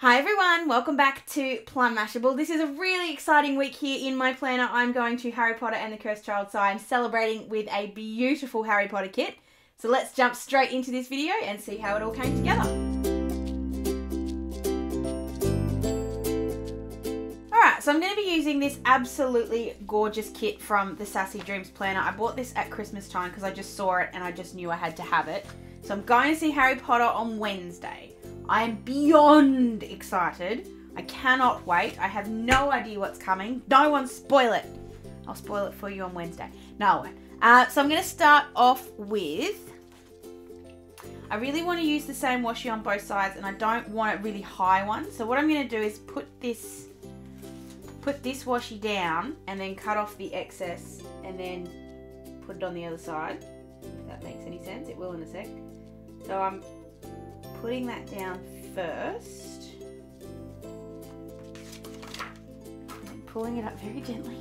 Hi everyone, welcome back to Plum Mashable. This is a really exciting week here in my planner. I'm going to Harry Potter and the Cursed Child, so I'm celebrating with a beautiful Harry Potter kit. So let's jump straight into this video and see how it all came together. Alright, so I'm going to be using this absolutely gorgeous kit from the Sassy Dreams planner. I bought this at Christmas time because I just saw it and I just knew I had to have it. So I'm going to see Harry Potter on Wednesday. I am beyond excited. I cannot wait. I have no idea what's coming. No one spoil it. I'll spoil it for you on Wednesday. No way. So I'm going to start off with, I really want to use the same washi on both sides and I don't want a really high one. So what I'm going to do is put this washi down and then cut off the excess and then put it on the other side. If that makes any sense. It will in a sec. So I'm putting that down first and pulling it up very gently.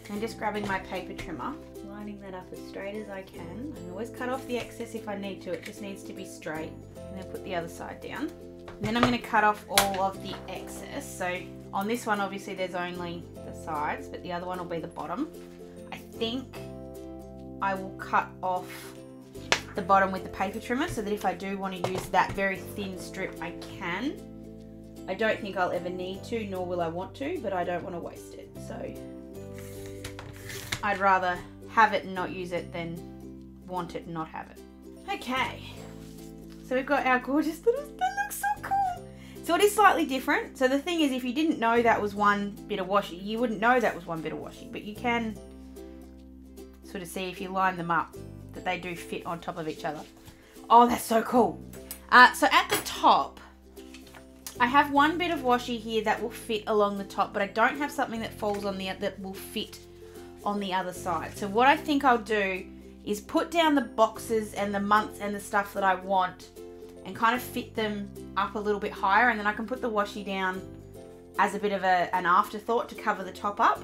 And just grabbing my paper trimmer, lining that up as straight as I can. I always cut off the excess if I need to, it just needs to be straight. And then put the other side down. And then I'm going to cut off all of the excess. So on this one obviously there's only the sides, but the other one will be the bottom. I think I will cut off the bottom with the paper trimmer so that if I do want to use that very thin strip, I can. I don't think I'll ever need to, nor will I want to, but I don't want to waste it. So I'd rather have it and not use it than want it and not have it. Okay, so we've got our gorgeous little, that looks so cool. So it is slightly different. So the thing is, if you didn't know that was one bit of washi, you wouldn't know that was one bit of washi, but you can sort of see if you line them up that they do fit on top of each other. Oh, that's so cool. So at the top, I have one bit of washi here that will fit along the top, but I don't have something that falls on that will fit on the other side. So what I think I'll do is put down the boxes and the months and the stuff that I want and kind of fit them up a little bit higher, and then I can put the washi down as a bit of an afterthought to cover the top up.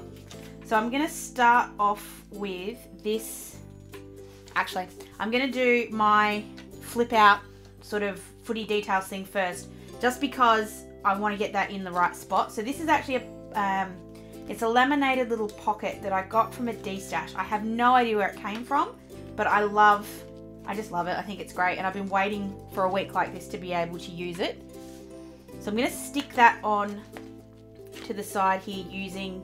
So I'm going to start off with this. Actually, I'm going to do my flip out sort of footy details thing first, just because I want to get that in the right spot. So this is actually it's a laminated little pocket that I got from a D-stash. I have no idea where it came from, but I just love it. I think it's great, and I've been waiting for a week like this to be able to use it. So I'm going to stick that on to the side here using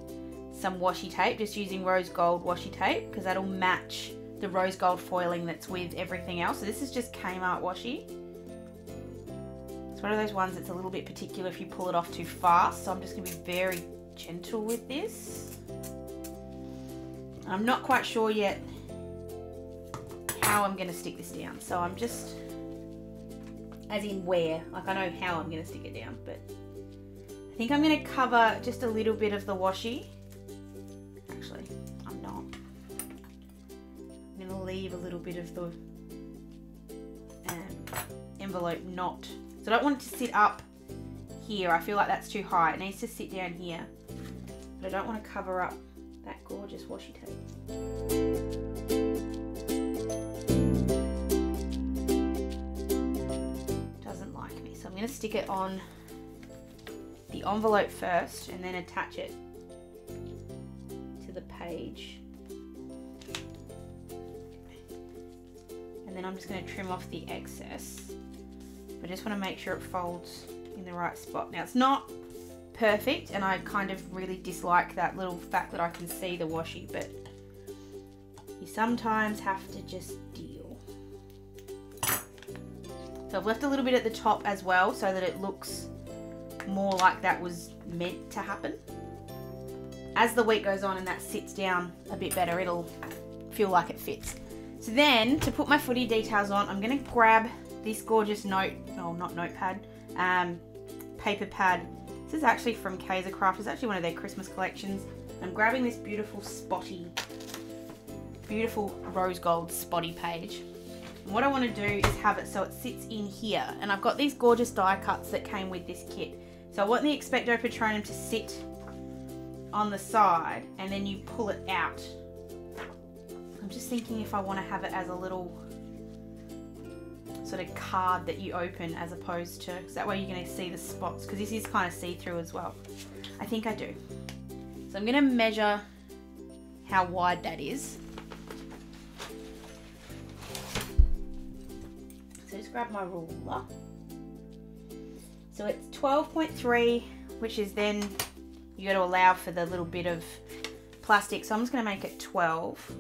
some washi tape, just using rose gold washi tape, because that'll match the rose gold foiling that's with everything else. So this is just Kmart washi. It's one of those ones that's a little bit particular if you pull it off too fast, so I'm just going to be very gentle with this. I'm not quite sure yet how I'm going to stick this down, so I'm just, as in where, like I know how I'm going to stick it down, but I think I'm going to cover just a little bit of the washi. Actually, I'm not. I'm going to leave a little bit of the envelope not. So I don't want it to sit up here. I feel like that's too high. It needs to sit down here. But I don't want to cover up that gorgeous washi tape. Doesn't like me. So I'm going to stick it on the envelope first and then attach it the page, and then I'm just going to trim off the excess. I just want to make sure it folds in the right spot. Now it's not perfect, and I kind of really dislike that little fact that I can see the washi, but you sometimes have to just deal. So I've left a little bit at the top as well so that it looks more like that was meant to happen. As the week goes on and that sits down a bit better, it'll feel like it fits. So then, to put my footy details on, I'm going to grab this gorgeous paper pad. This is actually from Kaiser Craft. It's actually one of their Christmas collections. I'm grabbing this beautiful rose gold spotty page. And what I want to do is have it so it sits in here. And I've got these gorgeous die cuts that came with this kit. So I want the Expecto Patronum to sit on the side and then you pull it out. I'm just thinking if I want to have it as a little sort of card that you open as opposed to, because that way you're going to see the spots, because this is kind of see-through as well. I think I do. So I'm going to measure how wide that is. So just grab my ruler. So it's 12.3, which is then you got to allow for the little bit of plastic. So I'm just going to make it 12.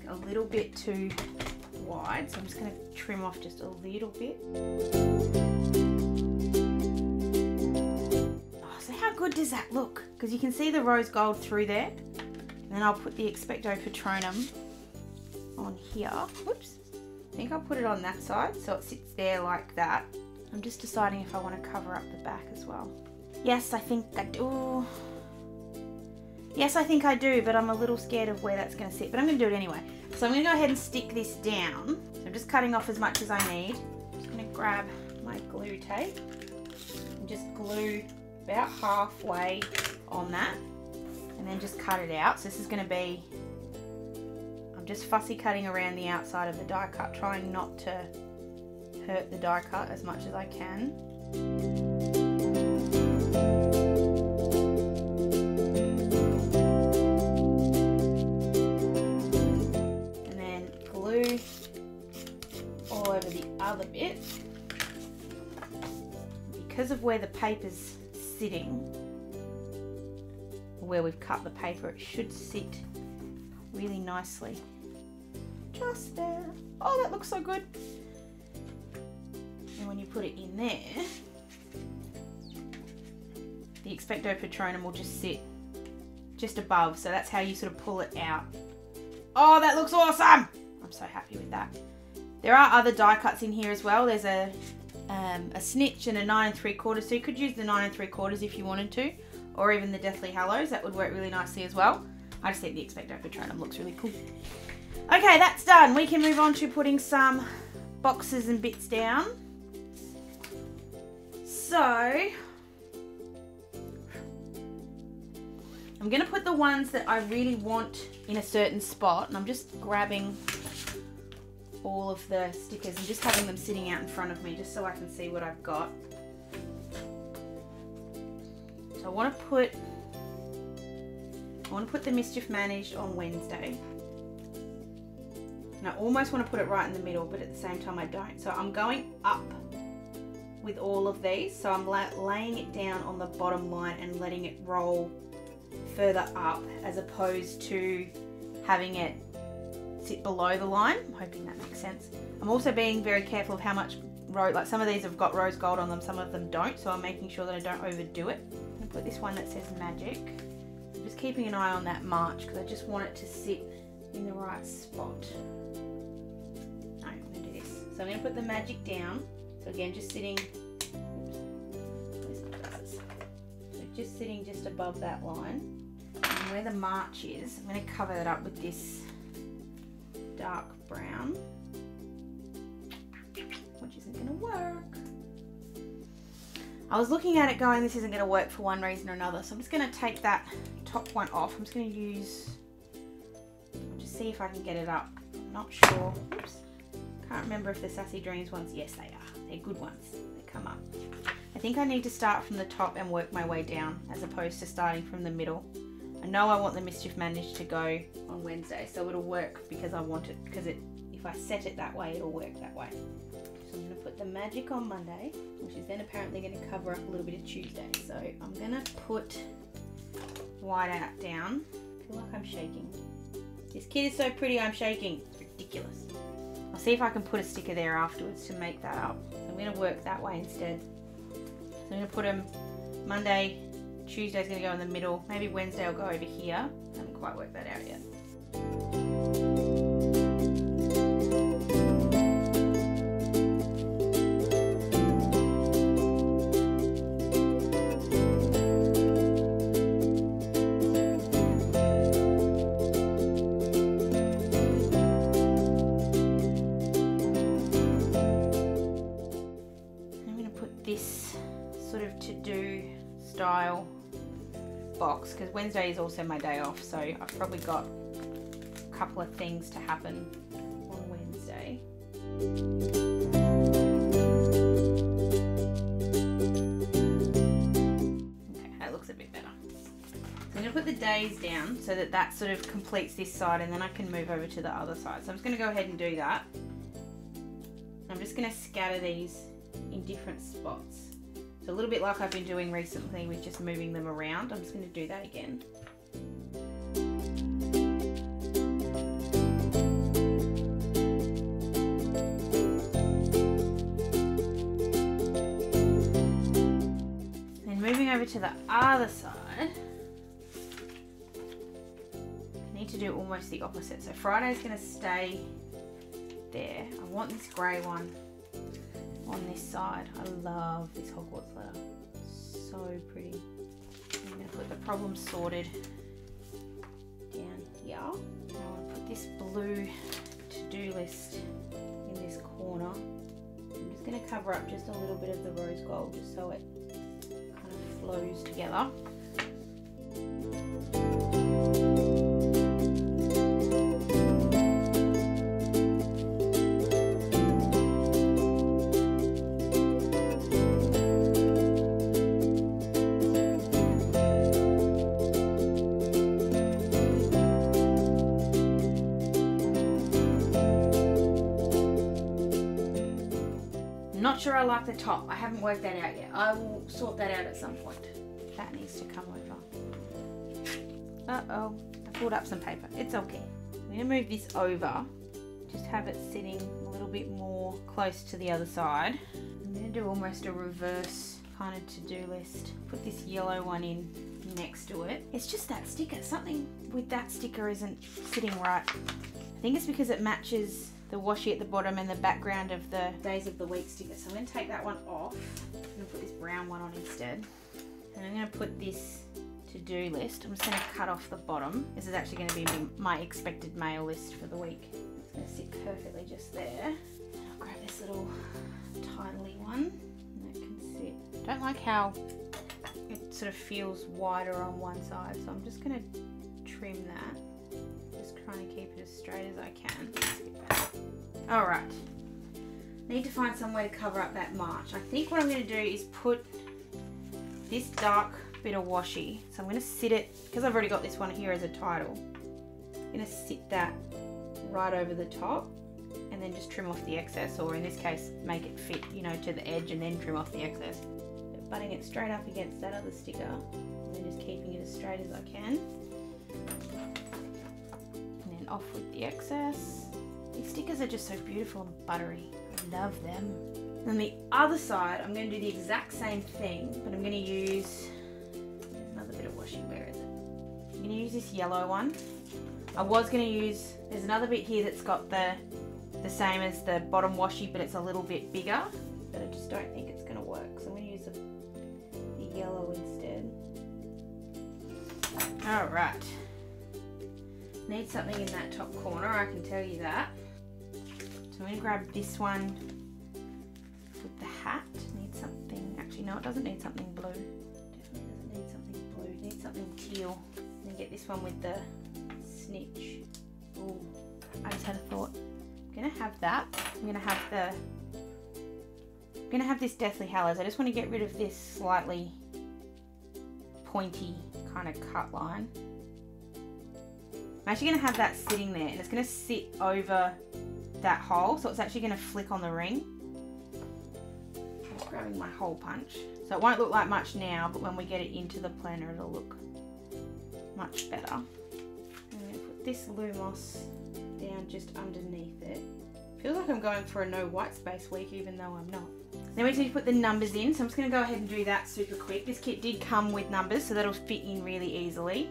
A little bit too wide, so I'm just going to trim off just a little bit. Good does that look? Because you can see the rose gold through there. And then I'll put the Expecto Patronum on here. Whoops. I think I'll put it on that side so it sits there like that. I'm just deciding if I want to cover up the back as well. Yes, I think I do. Yes, I think I do, but I'm a little scared of where that's going to sit. But I'm going to do it anyway. So I'm going to go ahead and stick this down. So I'm just cutting off as much as I need. I'm just going to grab my glue tape and just glue about halfway on that, and then just cut it out. So this is going to be, I'm just fussy cutting around the outside of the die cut, trying not to hurt the die cut as much as I can. And then glue all over the other bit. Because of where the paper's sitting, where we've cut the paper, it should sit really nicely just there. Oh, that looks so good. And when you put it in there, the Expecto Patronum will just sit just above, so that's how you sort of pull it out. Oh, that looks awesome! I'm so happy with that. There are other die cuts in here as well. There's a snitch and a 9 3/4, so you could use the 9 3/4 if you wanted to, or even the Deathly Hallows. That would work really nicely as well. I just think the Expecto Patronum looks really cool. Okay, that's done. We can move on to putting some boxes and bits down. So I'm going to put the ones that I really want in a certain spot, and I'm just grabbing all of the stickers and just having them sitting out in front of me just so I can see what I've got. So I want to put the Mischief Managed on Wednesday. And I almost want to put it right in the middle, but at the same time I don't. So I'm going up with all of these. So I'm laying it down on the bottom line and letting it roll further up as opposed to having it sit below the line. I'm hoping that makes sense. I'm also being very careful of how much like some of these have got rose gold on them, some of them don't, so I'm making sure that I don't overdo it. I'm going to put this one that says Magic. I'm just keeping an eye on that March because I just want it to sit in the right spot. No, I'm going to do this. So I'm going to put the Magic down. So again, just sitting, so just sitting just above that line. And where the March is, I'm going to cover that up with this dark brown, which isn't going to work. I was looking at it going, this isn't going to work for one reason or another, so I'm just going to take that top one off. I'm just going to use, I'll just see if I can get it up. I'm not sure. Oops. Can't remember if the Sassy Dreams ones, yes they are. They're good ones. They come up. I think I need to start from the top and work my way down as opposed to starting from the middle. I know I want the Mischief Managed to go on Wednesday, so it'll work because I want it, because if I set it that way, it'll work that way. So I'm going to put the Magic on Monday, which is then apparently going to cover up a little bit of Tuesday. So I'm going to put White Out down. I feel like I'm shaking. This kid is so pretty, I'm shaking. It's ridiculous. I'll see if I can put a sticker there afterwards to make that up. So I'm going to work that way instead. So I'm going to put them Monday, Tuesday's going to go in the middle. Maybe Wednesday will go over here. I haven't quite worked that out yet. I'm going to put this sort of to-do style box, because Wednesday is also my day off, so I've probably got a couple of things to happen on Wednesday. Okay, that looks a bit better. So I'm going to put the days down so that that sort of completes this side, and then I can move over to the other side. So I'm just going to go ahead and do that. I'm just going to scatter these in different spots. So a little bit like I've been doing recently with just moving them around. I'm just going to do that again. Then moving over to the other side, I need to do almost the opposite. So Friday's going to stay there. I want this grey one on this side. I love this Hogwarts letter. So pretty. I'm going to put the problem sorted down here. Now I'll put this blue to-do list in this corner. I'm just going to cover up just a little bit of the rose gold just so it kind of flows together. Not sure I like the top. I haven't worked that out yet. I will sort that out at some point. That needs to come over. Uh-oh, I pulled up some paper. It's okay. I'm going to move this over. Just have it sitting a little bit more close to the other side. I'm going to do almost a reverse kind of to-do list. Put this yellow one in next to it. It's just that sticker. Something with that sticker isn't sitting right. I think it's because it matches the washi at the bottom and the background of the days of the week sticker. So I'm going to take that one off. I'm going to put this brown one on instead. And I'm going to put this to-do list. I'm just going to cut off the bottom. This is actually going to be my expected mail list for the week. It's going to sit perfectly just there. I'll grab this little tidily one. And that can sit. I don't like how it sort of feels wider on one side. So I'm just going to trim that. Trying to keep it as straight as I can. Alright, need to find somewhere to cover up that march. I think what I'm going to do is put this dark bit of washi, so I'm going to sit it, because I've already got this one here as a title, I'm going to sit that right over the top and then just trim off the excess, or in this case make it fit, you know, to the edge and then trim off the excess. But butting it straight up against that other sticker and then just keeping it as straight as I can. Off with the excess. These stickers are just so beautiful and buttery. I love them. On the other side, I'm going to do the exact same thing, but I'm going to use another bit of washi. Where is it? I'm going to use this yellow one. I was going to use, there's another bit here that's got the same as the bottom washi, but it's a little bit bigger, but I just don't think it's going to work. So I'm going to use the yellow instead. All right. Need something in that top corner, I can tell you that. So I'm going to grab this one with the hat. Need something, actually no, it doesn't need something blue. Definitely doesn't need something blue, it needs something teal. I'm going to get this one with the snitch. Ooh, I just had a thought. I'm going to have that. I'm going to have this Deathly Hallows. I just want to get rid of this slightly pointy kind of cut line. I'm actually going to have that sitting there, and it's going to sit over that hole, so it's actually going to flick on the ring. I'm just grabbing my hole punch. So it won't look like much now, but when we get it into the planner, it'll look much better. I'm going to put this Lumos down just underneath it. Feels like I'm going for a no white space week, even though I'm not. Then we need to put the numbers in, so I'm just going to go ahead and do that super quick. This kit did come with numbers, so that'll fit in really easily.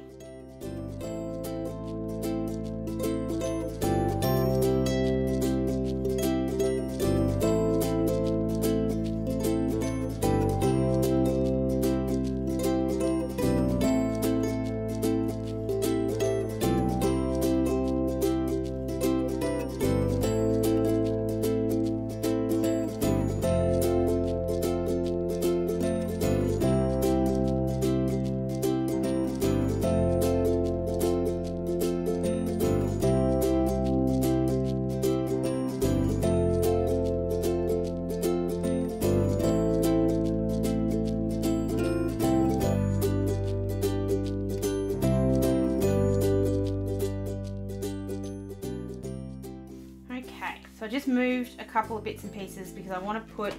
I just moved a couple of bits and pieces because I want to put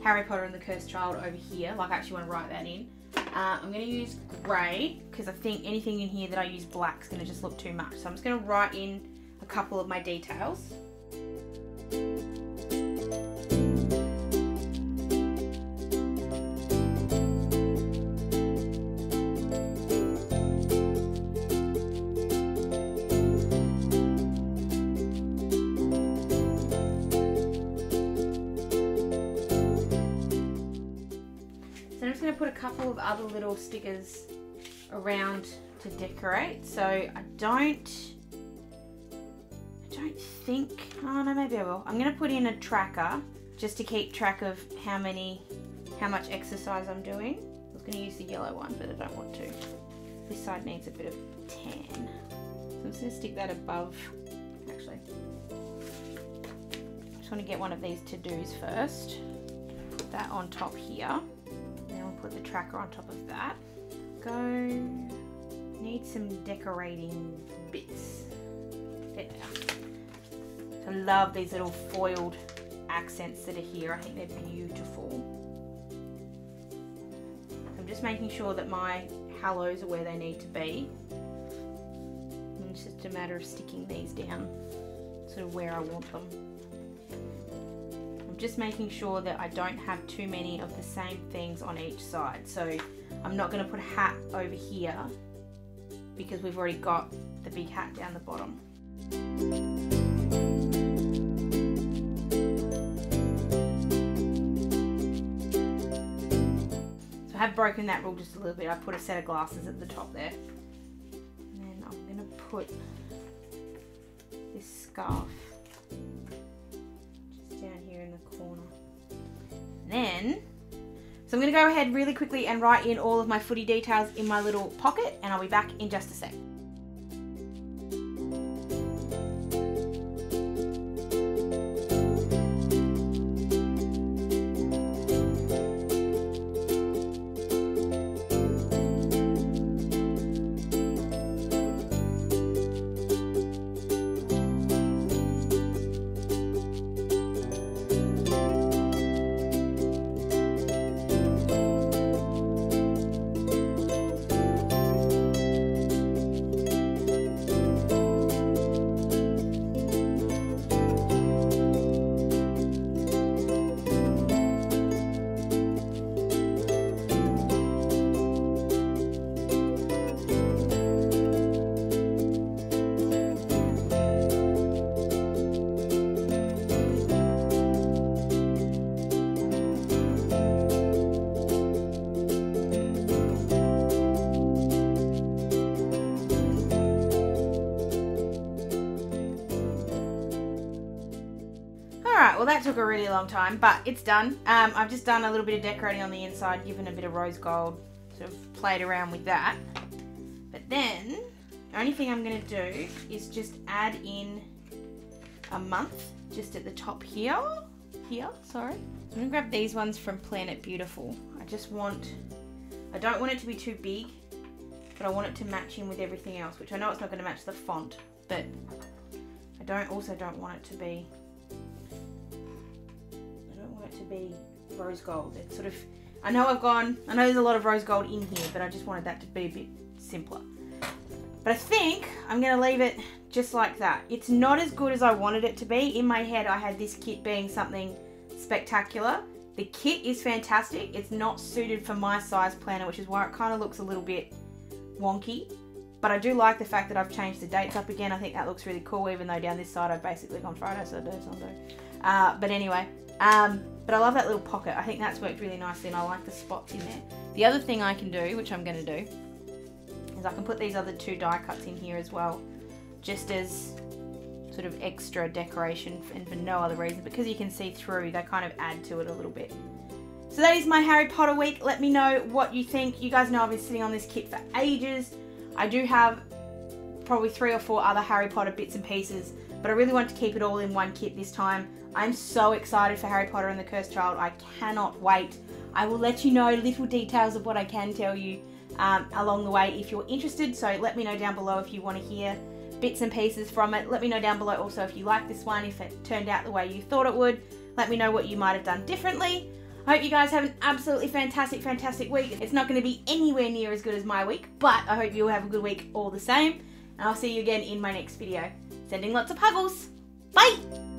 Harry Potter and the Cursed Child over here. Like, I actually want to write that in. I'm going to use grey because I think anything in here that I use black is going to just look too much. So I'm just going to write in a couple of my details. Put a couple of other little stickers around to decorate. So I don't think, oh no, maybe I will. I'm going to put in a tracker just to keep track of how much exercise I'm doing. I was going to use the yellow one, but I don't want to. This side needs a bit of tan. So I'm just going to stick that above, actually. I just want to get one of these to-dos first. Put that on top here. Put the tracker on top of that. Need some decorating bits. There. I love these little foiled accents that are here. I think they're beautiful. I'm just making sure that my hallows are where they need to be. And it's just a matter of sticking these down sort of where I want them. Just making sure that I don't have too many of the same things on each side. So I'm not going to put a hat over here because we've already got the big hat down the bottom. So I have broken that rule just a little bit. I put a set of glasses at the top there. And then I'm going to put this scarf corner. Then, so I'm going to go ahead really quickly and write in all of my footy details in my little pocket, and I'll be back in just a sec. Well, that took a really long time, but it's done. I've just done a little bit of decorating on the inside, given a bit of rose gold, sort of played around with that. But then, the only thing I'm going to do is just add in a month, just at the top here. Sorry. I'm going to grab these ones from Planet Beautiful. I don't want it to be too big, but I want it to match in with everything else, which I know it's not going to match the font, but I also don't want it to be rose gold. It's sort of, I know there's a lot of rose gold in here, but I just wanted that to be a bit simpler. But I think I'm going to leave it just like that. It's not as good as I wanted it to be. In my head, I had this kit being something spectacular. The kit is fantastic. It's not suited for my size planner, which is why it kind of looks a little bit wonky. But I do like the fact that I've changed the dates up again. I think that looks really cool, even though down this side I've basically gone Friday, Saturday, Sunday. But anyway, but I love that little pocket. I think that's worked really nicely, and I like the spots in there. The other thing I can do, which I'm going to do, is I can put these other two die cuts in here as well, just as sort of extra decoration and for no other reason, because you can see through, they kind of add to it a little bit. So that is my Harry Potter week. Let me know what you think. You guys know I've been sitting on this kit for ages. I do have probably 3 or 4 other Harry Potter bits and pieces, but I really want to keep it all in one kit this time. I'm so excited for Harry Potter and the Cursed Child. I cannot wait. I will let you know little details of what I can tell you along the way if you're interested. So let me know down below if you want to hear bits and pieces from it. Let me know down below also if you like this one, if it turned out the way you thought it would. Let me know what you might have done differently. I hope you guys have an absolutely fantastic week. It's not going to be anywhere near as good as my week, but I hope you have a good week all the same. And I'll see you again in my next video. Sending lots of huggles. Bye!